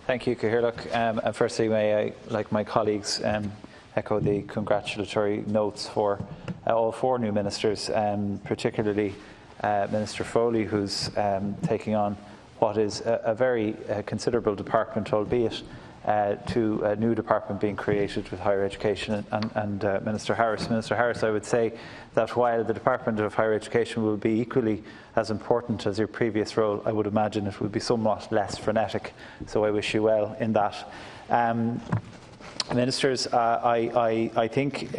Thank you, Cathaoirleach. And firstly, may I, like my colleagues, echo the congratulatory notes for all four new ministers, particularly Minister Foley, who's taking on what is a very considerable department, albeit to a new department being created with higher education, and Minister Harris. Minister Harris, I would say that while the Department of Higher Education will be equally as important as your previous role, I would imagine it will be somewhat less frenetic, so I wish you well in that. Ministers, I think,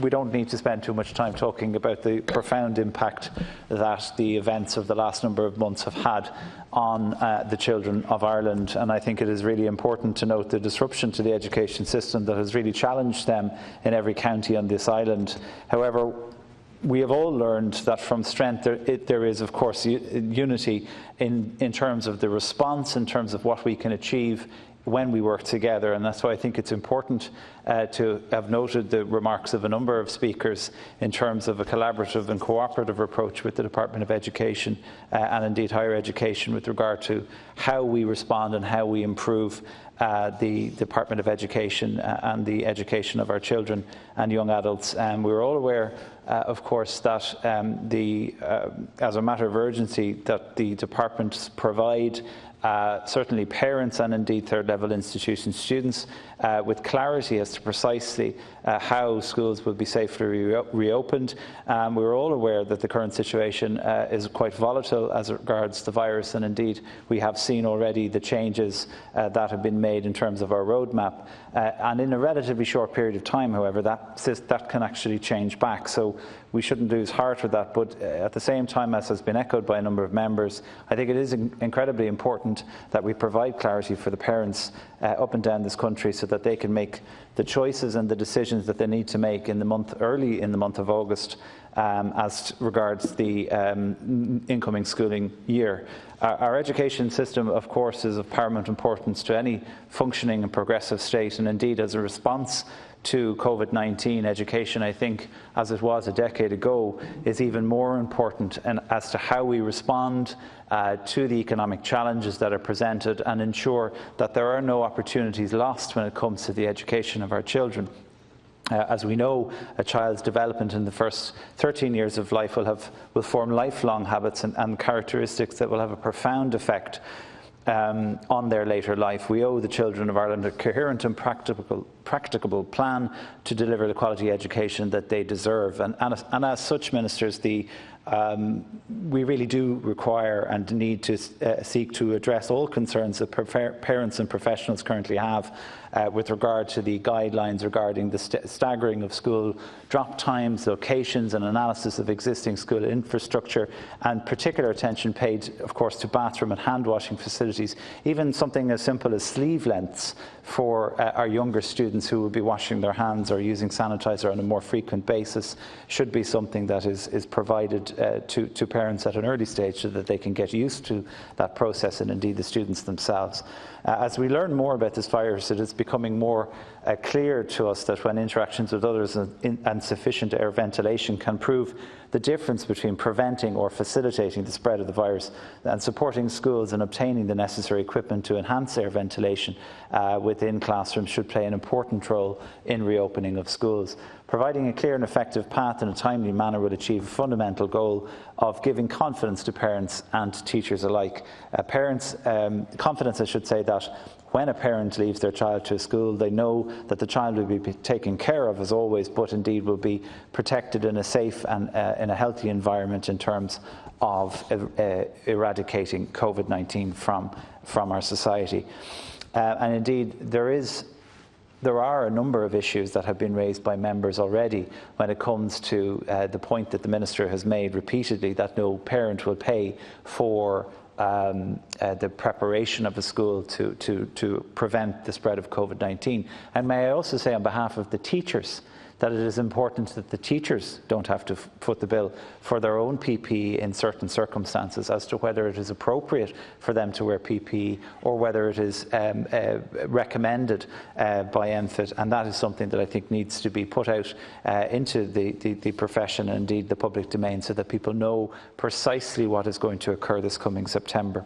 we don't need to spend too much time talking about the profound impact that the events of the last number of months have had on the children of Ireland, and I think it is really important to note the disruption to the education system that has really challenged them in every county on this island. However, we have all learned that from strength there is, of course, unity in terms of the response, in terms of what we can achieve when we work together, and that's why I think it's important to have noted the remarks of a number of speakers in terms of a collaborative and cooperative approach with the Department of Education and indeed higher education with regard to how we respond and how we improve the Department of Education and the education of our children and young adults. We're all aware, of course, that as a matter of urgency, that the departments provide certainly parents and indeed third-level institution students with clarity as to precisely how schools will be safely reopened. We're all aware that the current situation is quite volatile as regards the virus, and indeed we have seen already the changes that have been made in terms of our roadmap. And in a relatively short period of time, however, that can actually change back. So we shouldn't lose heart with that, but at the same time, as has been echoed by a number of members, I think it is incredibly important that we provide clarity for the parents up and down this country so that they can make the choices and the decisions that they need to make early in the month of August as regards the incoming schooling year. Our education system, of course, is of paramount importance to any functioning and progressive state, and indeed as a response to COVID-19, education, I think, as it was a decade ago, is even more important as to how we respond to the economic challenges that are presented and ensure that there are no opportunities lost when it comes to the education of our children. As we know, a child's development in the first 13 years of life will form lifelong habits and characteristics that will have a profound effect on their later life. We owe the children of Ireland a coherent and practicable plan to deliver the quality education that they deserve. And as such, ministers, we really do require and need to seek to address all concerns that parents and professionals currently have with regard to the guidelines regarding the staggering of school drop times, locations and analysis of existing school infrastructure, and particular attention paid, of course, to bathroom and hand washing facilities. Even something as simple as sleeve lengths for our younger students who will be washing their hands or using sanitizer on a more frequent basis should be something that is provided to parents at an early stage so that they can get used to that process, and indeed the students themselves. As we learn more about this virus, it is becoming more clear to us that when interactions with others and sufficient air ventilation can prove the difference between preventing or facilitating the spread of the virus, and supporting schools in obtaining the necessary equipment to enhance air ventilation within classrooms should play an important role in reopening of schools. Providing a clear and effective path in a timely manner will achieve a fundamental goal of giving confidence to parents and teachers alike. Confidence, I should say, that when a parent leaves their child to a school, they know that the child will be taken care of as always, but indeed will be protected in a safe and in a healthy environment in terms of eradicating COVID-19 from our society. And indeed, there are a number of issues that have been raised by members already when it comes to the point that the Minister has made repeatedly, that no parent will pay for the preparation of a school to prevent the spread of COVID-19. And may I also say on behalf of the teachers that it is important that the teachers don't have to foot the bill for their own PPE in certain circumstances, as to whether it is appropriate for them to wear PPE or whether it is recommended by MFIT. And that is something that I think needs to be put out into the profession and indeed the public domain, so that people know precisely what is going to occur this coming September.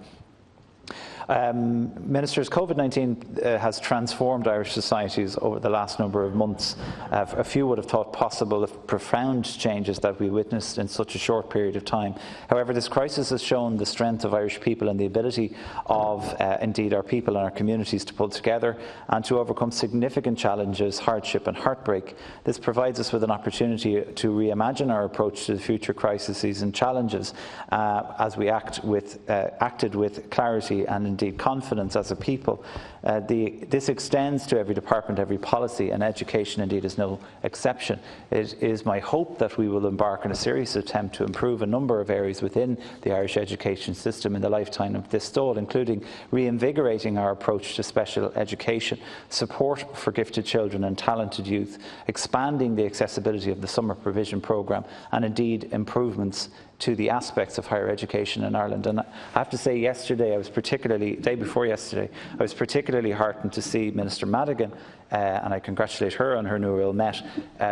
Ministers, COVID-19 has transformed Irish societies over the last number of months. A few would have thought possible of profound changes that we witnessed in such a short period of time. However, this crisis has shown the strength of Irish people and the ability of, indeed, our people and our communities to pull together and to overcome significant challenges, hardship and heartbreak. This provides us with an opportunity to reimagine our approach to the future crises and challenges as we acted with clarity and indeed confidence as a people. This extends to every department, every policy, and education indeed is no exception. It is my hope that we will embark on a serious attempt to improve a number of areas within the Irish education system in the lifetime of this Dáil, including reinvigorating our approach to special education, support for gifted children and talented youth, expanding the accessibility of the summer provision programme, and indeed improvements to the aspects of higher education in Ireland. And I have to say, day before yesterday, I was particularly heartened to see Minister Madigan, and I congratulate her on her new role, met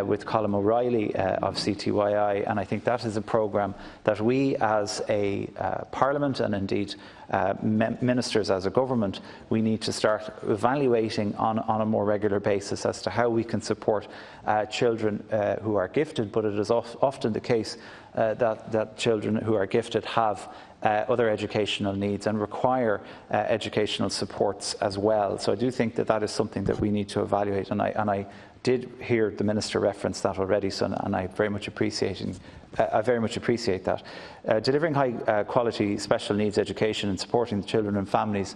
with Colm O'Reilly of CTYI, and I think that is a programme that we as a Parliament and indeed ministers as a government, we need to start evaluating on a more regular basis as to how we can support children who are gifted, but it is often the case that children who are gifted have other educational needs and require educational supports as well. So I do think that is something that we need to evaluate, and I did hear the Minister reference that already, so, and I very much appreciate that. Delivering high quality special needs education and supporting the children and families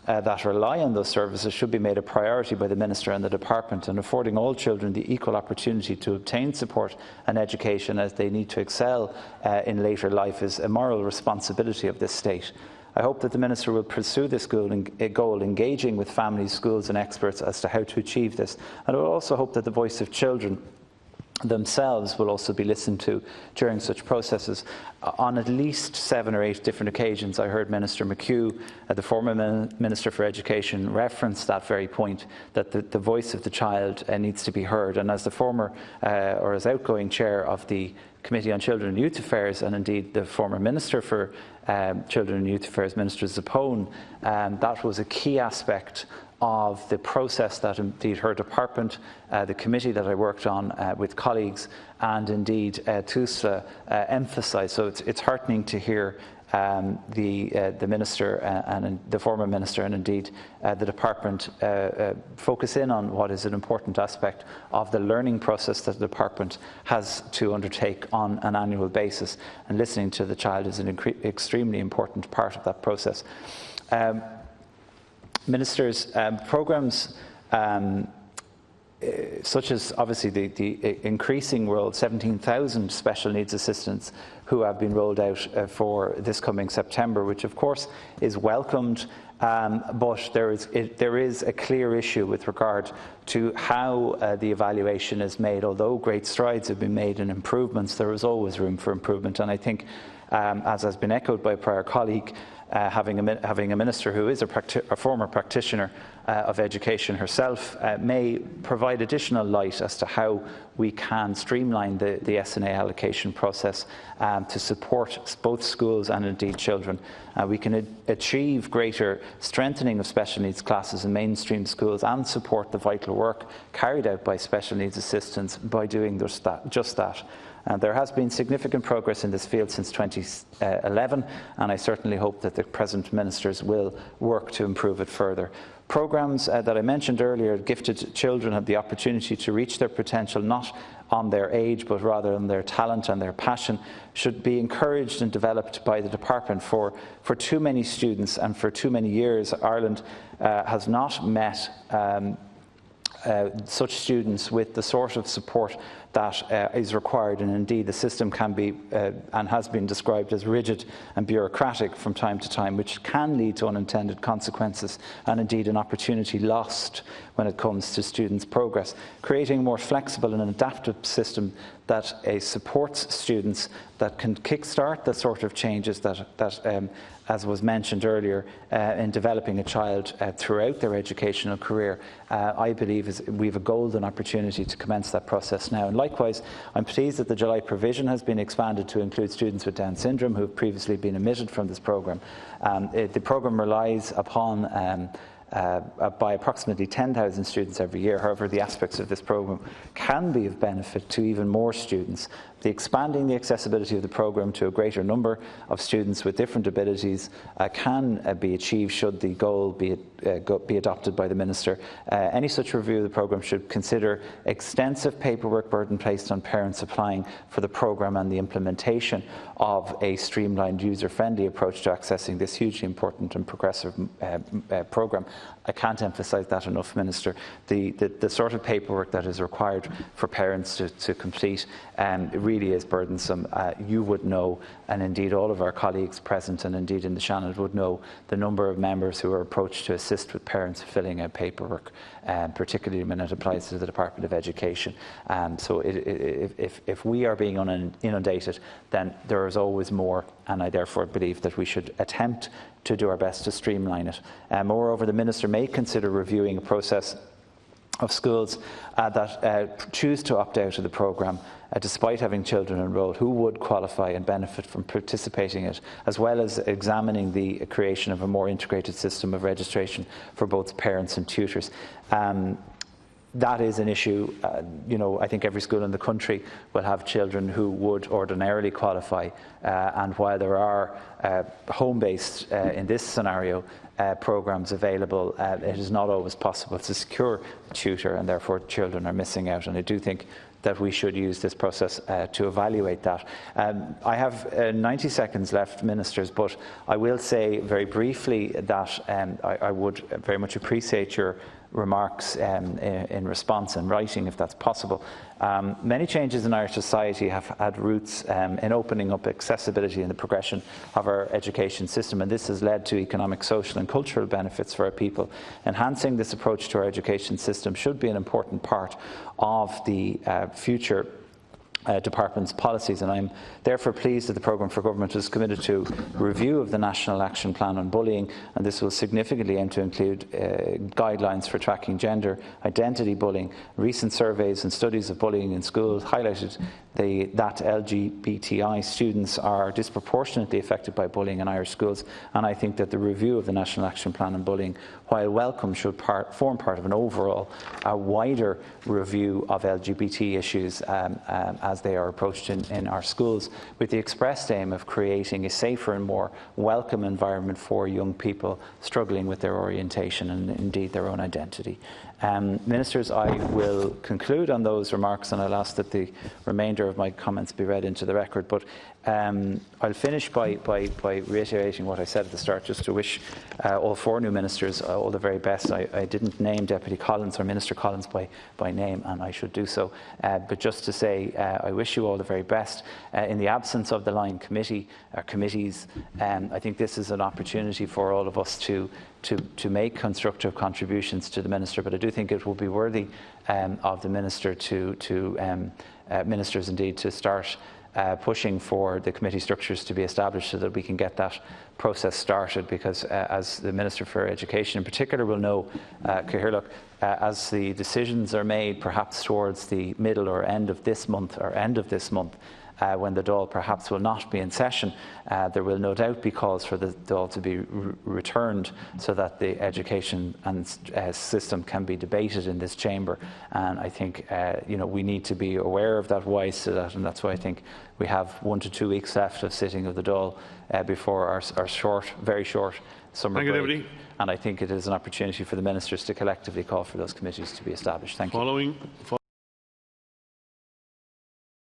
that rely on those services should be made a priority by the Minister and the Department, and affording all children the equal opportunity to obtain support and education as they need to excel in later life is a moral responsibility of this state. I hope that the Minister will pursue this goal, engaging with families, schools and experts as to how to achieve this. And I also hope that the voice of children themselves will also be listened to during such processes. On at least 7 or 8 different occasions, I heard Minister McHugh, the former Minister for Education, reference that very point, that the voice of the child needs to be heard. And as the former or as outgoing chair of the Committee on Children and Youth Affairs, and indeed the former Minister for Children and Youth Affairs, Minister Zappone, that was a key aspect of the process that indeed her department, the committee that I worked on with colleagues, and indeed TUSLA emphasised. So it's heartening to hear the Minister and the former Minister and indeed the department focus in on what is an important aspect of the learning process that the department has to undertake on an annual basis, and listening to the child is an extremely important part of that process. Ministers, programmes such as obviously the increasing role, 17,000 special needs assistants who have been rolled out for this coming September, which of course is welcomed, but there is a clear issue with regard to how the evaluation is made. Although great strides have been made and improvements, there is always room for improvement, and I think, as has been echoed by a prior colleague, having a minister who is a former practitioner of education herself may provide additional light as to how we can streamline the SNA allocation process to support both schools and indeed children. We can achieve greater strengthening of special needs classes in mainstream schools and support the vital work carried out by special needs assistants by doing just that. There has been significant progress in this field since 2011, and I certainly hope that the present ministers will work to improve it further. Programmes that I mentioned earlier, gifted children have the opportunity to reach their potential not on their age but rather on their talent and their passion, should be encouraged and developed by the department. For too many students and for too many years, Ireland has not met such students with the sort of support that is required, and indeed the system can be and has been described as rigid and bureaucratic from time to time, which can lead to unintended consequences and indeed an opportunity lost when it comes to students' progress. Creating a more flexible and adaptive system that supports students, that can kickstart the sort of changes that as was mentioned earlier, in developing a child throughout their educational career, I believe we have a golden opportunity to commence that process now. And likewise, I'm pleased that the July provision has been expanded to include students with Down syndrome who have previously been omitted from this programme. The programme relies upon by approximately 10,000 students every year. However, the aspects of this programme can be of benefit to even more students. Expanding the accessibility of the programme to a greater number of students with different abilities can be achieved should the goal be adopted by the Minister. Any such review of the programme should consider extensive paperwork burden placed on parents applying for the programme and the implementation of a streamlined, user-friendly approach to accessing this hugely important and progressive programme. I can't emphasise that enough, Minister. The sort of paperwork that is required for parents to complete really is burdensome. You would know, and indeed all of our colleagues present and indeed in the channel would know, the number of members who are approached to assist with parents filling out paperwork, particularly when it applies to the Department of Education. So if we are being inundated, then there is always more, and I therefore believe that we should attempt to do our best to streamline it. Moreover, the Minister may consider reviewing a process of schools that choose to opt out of the programme despite having children enrolled who would qualify and benefit from participating in it, as well as examining the creation of a more integrated system of registration for both parents and tutors. That is an issue. I think every school in the country will have children who would ordinarily qualify, and while there are home-based, in this scenario, programmes available, it is not always possible to secure a tutor, and therefore children are missing out. And I do think that we should use this process to evaluate that. I have 90 seconds left, Ministers, but I will say very briefly that I would very much appreciate your remarks in response in writing, if that's possible. Many changes in Irish society have had roots in opening up accessibility and the progression of our education system, and this has led to economic, social and cultural benefits for our people. Enhancing this approach to our education system should be an important part of the future Department's policies, and I'm therefore pleased that the Programme for Government is committed to review of the National Action Plan on Bullying, and this will significantly aim to include guidelines for tracking gender identity bullying. Recent surveys and studies of bullying in schools highlighted that LGBTI students are disproportionately affected by bullying in Irish schools, and I think that the review of the National Action Plan on Bullying, while welcome, should form part of an overall wider review of LGBT issues as they are approached in our schools, with the expressed aim of creating a safer and more welcome environment for young people struggling with their orientation and indeed their own identity. Ministers, I will conclude on those remarks, and I'll ask that the remainder of my comments be read into the record. But I'll finish by reiterating what I said at the start, just to wish all four new ministers all the very best. I didn't name Deputy Collins or Minister Collins by name, and I should do so. But just to say, I wish you all the very best. In the absence of the line committee or committees, I think this is an opportunity for all of us to make constructive contributions to the Minister, but I do think it will be worthy of the Minister ministers indeed to start pushing for the committee structures to be established so that we can get that process started, because as the Minister for Education in particular will know, Cathaoirleach, as the decisions are made perhaps towards the middle or end of this month, when the Dáil perhaps will not be in session, there will no doubt be calls for the Dáil to be returned so that the education and system can be debated in this chamber. And I think we need to be aware of that, wise to that, and that's why I think we have 1 to 2 weeks left of sitting of the Dáil before our very short summer break. And I think it is an opportunity for the ministers to collectively call for those committees to be established. Thank you.